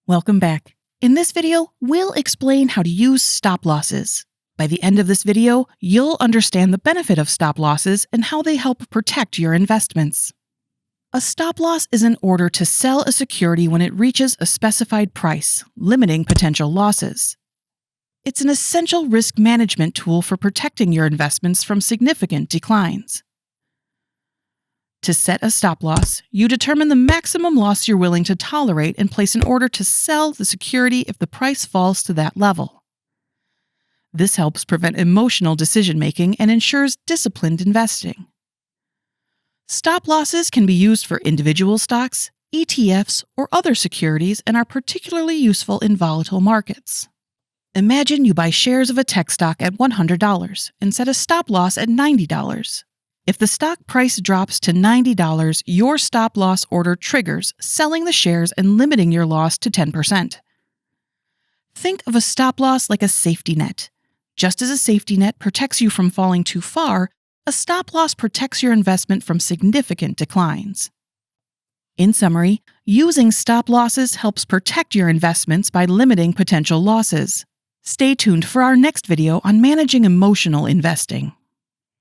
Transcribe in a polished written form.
Welcome back. In this video, we'll explain how to use stop losses. By the end of this video, you'll understand the benefit of stop losses and how they help protect your investments. A stop loss is an order to sell a security when it reaches a specified price, limiting potential losses. It's an essential risk management tool for protecting your investments from significant declines. To set a stop loss, you determine the maximum loss you're willing to tolerate and place an order to sell the security if the price falls to that level. This helps prevent emotional decision-making and ensures disciplined investing. Stop losses can be used for individual stocks, ETFs, or other securities and are particularly useful in volatile markets. Imagine you buy shares of a tech stock at $100 and set a stop loss at $90. If the stock price drops to $90, your stop loss order triggers, selling the shares and limiting your loss to 10%. Think of a stop loss like a safety net. Just as a safety net protects you from falling too far, a stop loss protects your investment from significant declines. In summary, using stop losses helps protect your investments by limiting potential losses. Stay tuned for our next video on managing emotional investing.